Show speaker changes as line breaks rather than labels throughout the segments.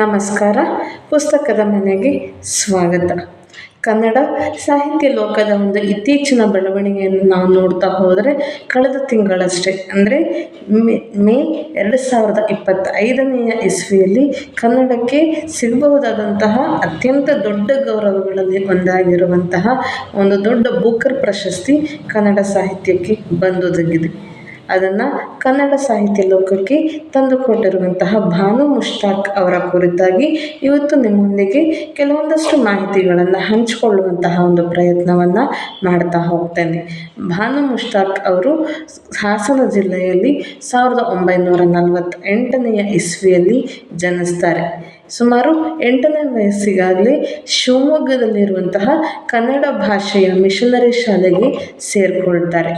ನಮಸ್ಕಾರ. ಪುಸ್ತಕದ ಮನೆಗೆ ಸ್ವಾಗತ. ಕನ್ನಡ ಸಾಹಿತ್ಯ ಲೋಕದ ಒಂದು ಇತ್ತೀಚಿನ ಬೆಳವಣಿಗೆಯನ್ನು ನಾವು ನೋಡ್ತಾ ಹೋದರೆ, ಕಳೆದ ತಿಂಗಳಷ್ಟೇ ಅಂದರೆ ಮೇ 2025 ಇಸ್ವಿಯಲ್ಲಿ ಕನ್ನಡಕ್ಕೆ ಸಿಗಬಹುದಾದಂತಹ ಅತ್ಯಂತ ದೊಡ್ಡ ಗೌರವಗಳಲ್ಲಿ ಒಂದಾಗಿರುವಂತಹ ಒಂದು ದೊಡ್ಡ ಬೂಕರ್ ಪ್ರಶಸ್ತಿ ಕನ್ನಡ ಸಾಹಿತ್ಯಕ್ಕೆ ಬಂದೊದಗಿದೆ. ಅದನ್ನು ಕನ್ನಡ ಸಾಹಿತ್ಯ ಲೋಕಕ್ಕೆ ತಂದುಕೊಟ್ಟಿರುವಂತಹ ಭಾನು ಮುಷ್ತಾಕ್ ಅವರ ಕುರಿತಾಗಿ ಇವತ್ತು ನಿಮ್ಮೊಂದಿಗೆ ಕೆಲವೊಂದಷ್ಟು ಮಾಹಿತಿಗಳನ್ನು ಹಂಚಿಕೊಳ್ಳುವಂತಹ ಒಂದು ಪ್ರಯತ್ನವನ್ನು ಮಾಡ್ತಾ ಹೋಗ್ತೇನೆ. ಭಾನು ಮುಷ್ತಾಕ್ ಅವರು ಹಾಸನ ಜಿಲ್ಲೆಯಲ್ಲಿ 1948 ಇಸ್ವಿಯಲ್ಲಿ ಜನಿಸ್ತಾರೆ. ಸುಮಾರು 8ನೇ ವಯಸ್ಸಿಗಾಗಲೇ ಶಿವಮೊಗ್ಗದಲ್ಲಿರುವಂತಹ ಕನ್ನಡ ಭಾಷೆಯ ಮಿಷನರಿ ಶಾಲೆಗೆ ಸೇರಿಕೊಳ್ತಾರೆ.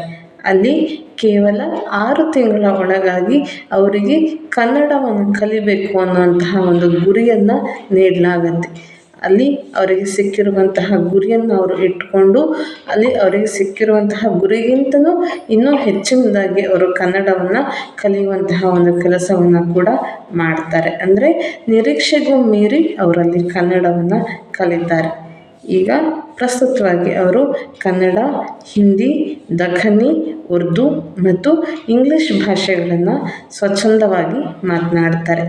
ಅಲ್ಲಿ ಕೇವಲ 6 ತಿಂಗಳ ಒಳಗಾಗಿ ಅವರಿಗೆ ಕನ್ನಡವನ್ನು ಕಲಿಬೇಕು ಅನ್ನುವಂತಹ ಒಂದು ಗುರಿಯನ್ನು ನೀಡಲಾಗತ್ತೆ. ಅಲ್ಲಿ ಅವರಿಗೆ ಸಿಕ್ಕಿರುವಂತಹ ಗುರಿಯನ್ನು ಅವರು ಇಟ್ಟುಕೊಂಡು ಅಲ್ಲಿ ಅವರಿಗೆ ಸಿಕ್ಕಿರುವಂತಹ ಗುರಿಗಿಂತಲೂ ಇನ್ನೂ ಹೆಚ್ಚಿನದಾಗಿ ಅವರು ಕನ್ನಡವನ್ನು ಕಲಿಯುವಂತಹ ಒಂದು ಕೆಲಸವನ್ನು ಕೂಡ ಮಾಡ್ತಾರೆ. ಅಂದರೆ ನಿರೀಕ್ಷೆಗೂ ಮೀರಿ ಅವರಲ್ಲಿ ಕನ್ನಡವನ್ನು ಕಲಿತಾರೆ. ಈಗ ಪ್ರಸ್ತುತವಾಗಿ ಅವರು ಕನ್ನಡ, ಹಿಂದಿ, ದಖನಿ, ಉರ್ದು ಮತ್ತು ಇಂಗ್ಲೀಷ್ ಭಾಷೆಗಳನ್ನು ಸ್ವಚ್ಛಂದವಾಗಿ ಮಾತನಾಡ್ತಾರೆ.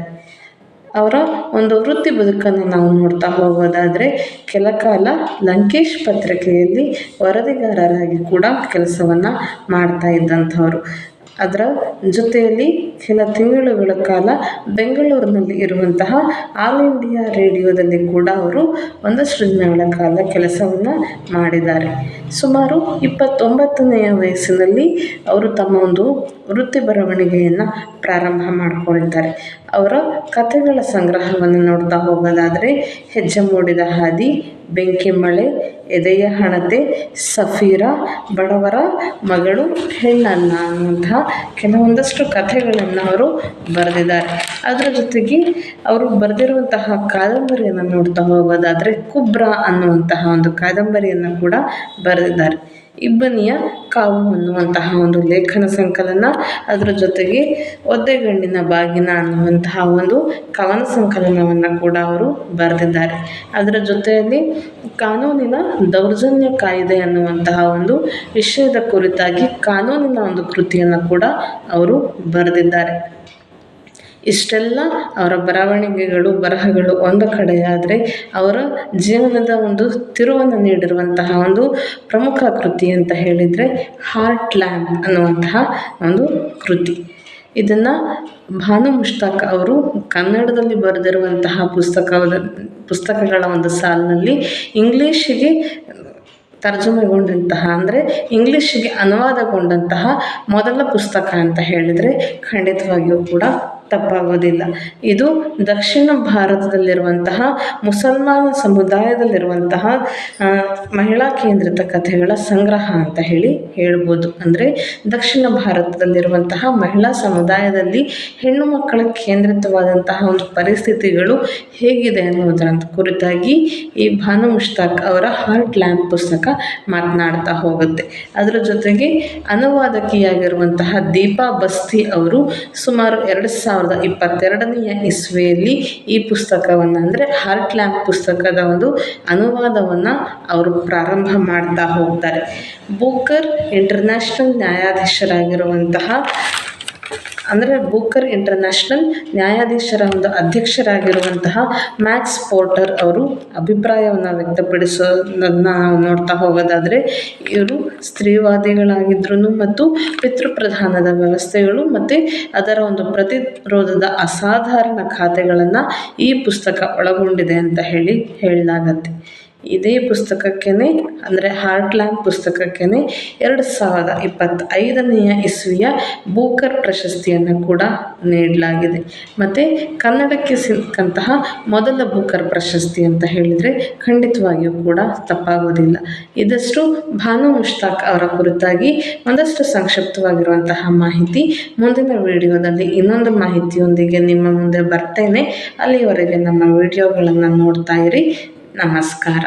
ಅವರ ಒಂದು ವೃತ್ತಿ ಬದುಕನ್ನು ನಾವು ನೋಡ್ತಾ ಹೋಗೋದಾದರೆ, ಕೆಲಕಾಲ ಲಂಕೇಶ್ ಪತ್ರಿಕೆಯಲ್ಲಿ ವರದಿಗಾರರಾಗಿ ಕೂಡ ಕೆಲಸವನ್ನು ಮಾಡ್ತಾ ಇದ್ದಂಥವರು. ಅದರ ಜೊತೆಯಲ್ಲಿ ಕೆಲ ತಿಂಗಳುಗಳ ಕಾಲ ಬೆಂಗಳೂರಿನಲ್ಲಿ ಇರುವಂತಹ ಆಲ್ ಇಂಡಿಯಾ ರೇಡಿಯೋದಲ್ಲಿ ಕೂಡ ಅವರು ಒಂದಷ್ಟು ದಿನಗಳ ಕಾಲ ಕೆಲಸವನ್ನು ಮಾಡಿದ್ದಾರೆ. ಸುಮಾರು 29ನೇ ವಯಸ್ಸಿನಲ್ಲಿ ಅವರು ತಮ್ಮ ಒಂದು ವೃತ್ತಿ ಬರವಣಿಗೆಯನ್ನು ಪ್ರಾರಂಭ ಮಾಡಿಕೊಳ್ತಾರೆ. ಅವರ ಕಥೆಗಳ ಸಂಗ್ರಹವನ್ನು ನೋಡ್ತಾ ಹೋಗೋದಾದರೆ, ಹೆಜ್ಜೆ ಮೂಡಿದ ಹಾದಿ, ಬೆಂಕಿ ಮಳೆ, ಎದೆಯ ಹಣತೆ, ಸಫೀರಾ, ಬಡವರ ಮಗಳು, ಹೆಣ್ಣನ್ನ ಅನ್ನುವಂತಹ ಕೆಲವೊಂದಷ್ಟು ಕಥೆಗಳನ್ನು ಅವರು ಬರೆದಿದ್ದಾರೆ. ಅದರ ಜೊತೆಗೆ ಅವರು ಬರೆದಿರುವಂತಹ ಕಾದಂಬರಿಯನ್ನು ನೋಡ್ತಾ ಹೋಗೋದಾದರೆ, ಕುಬ್ರಾ ಅನ್ನುವಂತಹ ಒಂದು ಕಾದಂಬರಿಯನ್ನು ಕೂಡ ಬರೆದಿದ್ದಾರೆ. ಇಬ್ಬನಿಯ ಕಾವು ಅನ್ನುವಂತಹ ಒಂದು ಲೇಖನ ಸಂಕಲನ, ಅದರ ಜೊತೆಗೆ ಒದ್ದೆಗಣ್ಣಿನ ಬಾಗಿನ ಅನ್ನುವಂತಹ ಒಂದು ಕವನ ಸಂಕಲನವನ್ನು ಕೂಡ ಅವರು ಬರೆದಿದ್ದಾರೆ. ಅದರ ಜೊತೆಯಲ್ಲಿ ಕಾನೂನಿನ ದೌರ್ಜನ್ಯ ಕಾಯ್ದೆ ಅನ್ನುವಂತಹ ಒಂದು ವಿಷಯದ ಕುರಿತಾಗಿ ಕಾನೂನಿನ ಒಂದು ಕೃತಿಯನ್ನು ಕೂಡ ಅವರು ಬರೆದಿದ್ದಾರೆ. ಇಷ್ಟೆಲ್ಲ ಅವರ ಬರಹಗಳು ಒಂದು ಕಡೆಯಾದರೆ, ಅವರ ಜೀವನದ ಒಂದು ತಿರುವನ್ನು ನೀಡಿರುವಂತಹ ಒಂದು ಪ್ರಮುಖ ಕೃತಿ ಅಂತ ಹೇಳಿದರೆ ಹಾರ್ಟ್ ಲ್ಯಾಂಪ್ ಅನ್ನುವಂತಹ ಒಂದು ಕೃತಿ. ಇದನ್ನು ಭಾನು ಮುಷ್ತಾಕ್ ಅವರು ಕನ್ನಡದಲ್ಲಿ ಬರೆದಿರುವಂತಹ ಪುಸ್ತಕಗಳ ಒಂದು ಸಾಲಿನಲ್ಲಿ ಇಂಗ್ಲೀಷಿಗೆ ತರ್ಜುಮೆಗೊಂಡಂತಹ ಅಂದರೆ ಇಂಗ್ಲೀಷಿಗೆ ಅನುವಾದಗೊಂಡಂತಹ ಮೊದಲ ಪುಸ್ತಕ ಅಂತ ಹೇಳಿದರೆ ಖಂಡಿತವಾಗಿಯೂ ಕೂಡ ತಪ್ಪಾಗೋದಿಲ್ಲ. ಇದು ದಕ್ಷಿಣ ಭಾರತದಲ್ಲಿರುವಂತಹ ಮುಸಲ್ಮಾನ ಸಮುದಾಯದಲ್ಲಿರುವಂತಹ ಮಹಿಳಾ ಕೇಂದ್ರಿತ ಕಥೆಗಳ ಸಂಗ್ರಹ ಅಂತ ಹೇಳ್ಬೋದು. ಅಂದರೆ ದಕ್ಷಿಣ ಭಾರತದಲ್ಲಿರುವಂತಹ ಮಹಿಳಾ ಸಮುದಾಯದಲ್ಲಿ ಹೆಣ್ಣು ಮಕ್ಕಳ ಕೇಂದ್ರಿತವಾದಂತಹ ಒಂದು ಪರಿಸ್ಥಿತಿಗಳು ಹೇಗಿದೆ ಅನ್ನೋದರ ಕುರಿತಾಗಿ ಈ ಭಾನು ಮುಷ್ತಾಕ್ ಅವರ ಹಾರ್ಟ್ ಲ್ಯಾಂಪ್ ಪುಸ್ತಕ ಮಾತನಾಡ್ತಾ ಹೋಗುತ್ತೆ. ಅದರ ಜೊತೆಗೆ ಅನುವಾದಕಿಯಾಗಿರುವಂತಹ ದೀಪಾ ಬಸ್ತಿ ಅವರು ಸುಮಾರು 2022 ಇಸ್ವಿಯಲ್ಲಿ ಈ ಪುಸ್ತಕವನ್ನು ಅಂದರೆ ಹಾರ್ಟ್ ಲ್ಯಾಂಪ್ ಪುಸ್ತಕದ ಒಂದು ಅನುವಾದವನ್ನು ಅವರು ಪ್ರಾರಂಭ ಮಾಡ್ತಾ ಹೋಗ್ತಾರೆ. ಬೂಕರ್ ಇಂಟರ್ನ್ಯಾಷನಲ್ ನ್ಯಾಯಾಧೀಶರ ಒಂದು ಅಧ್ಯಕ್ಷರಾಗಿರುವಂತಹ ಮ್ಯಾಕ್ಸ್ ಪೋರ್ಟರ್ ಅವರು ಅಭಿಪ್ರಾಯವನ್ನು ವ್ಯಕ್ತಪಡಿಸೋದನ್ನು ನಾವು ನೋಡ್ತಾ ಹೋಗೋದಾದರೆ, ಇವರು ಸ್ತ್ರೀವಾದಿಗಳಾಗಿದ್ರೂ ಮತ್ತು ಪಿತೃಪ್ರಧಾನದ ವ್ಯವಸ್ಥೆಗಳು ಮತ್ತು ಅದರ ಒಂದು ಪ್ರತಿರೋಧದ ಅಸಾಧಾರಣ ಖಾತೆಗಳನ್ನು ಈ ಪುಸ್ತಕ ಒಳಗೊಂಡಿದೆ ಅಂತ ಹೇಳಲಾಗತ್ತೆ. ಇದೇ ಪುಸ್ತಕಕ್ಕೇ ಅಂದರೆ ಹಾರ್ಟ್ ಲ್ಯಾಂಪ್ ಪುಸ್ತಕಕ್ಕೇ 2025 ಇಸ್ವಿಯ ಬೂಕರ್ ಪ್ರಶಸ್ತಿಯನ್ನು ಕೂಡ ನೀಡಲಾಗಿದೆ. ಮತ್ತು ಕನ್ನಡಕ್ಕೆ ಸಿಕ್ಕಂತಹ ಮೊದಲ ಬೂಕರ್ ಪ್ರಶಸ್ತಿ ಅಂತ ಹೇಳಿದರೆ ಖಂಡಿತವಾಗಿಯೂ ಕೂಡ ತಪ್ಪಾಗೋದಿಲ್ಲ. ಇದಷ್ಟು ಭಾನು ಮುಷ್ತಾಕ್ ಅವರ ಕುರಿತಾಗಿ ಒಂದಷ್ಟು ಸಂಕ್ಷಿಪ್ತವಾಗಿರುವಂತಹ ಮಾಹಿತಿ. ಮುಂದಿನ ವಿಡಿಯೋದಲ್ಲಿ ಇನ್ನೊಂದು ಮಾಹಿತಿಯೊಂದಿಗೆ ನಿಮ್ಮ ಮುಂದೆ ಬರ್ತೇನೆ. ಅಲ್ಲಿಯವರೆಗೆ ನಮ್ಮ ವಿಡಿಯೋಗಳನ್ನು ನೋಡ್ತಾ ಇರಿ. ನಮಸ್ಕಾರ.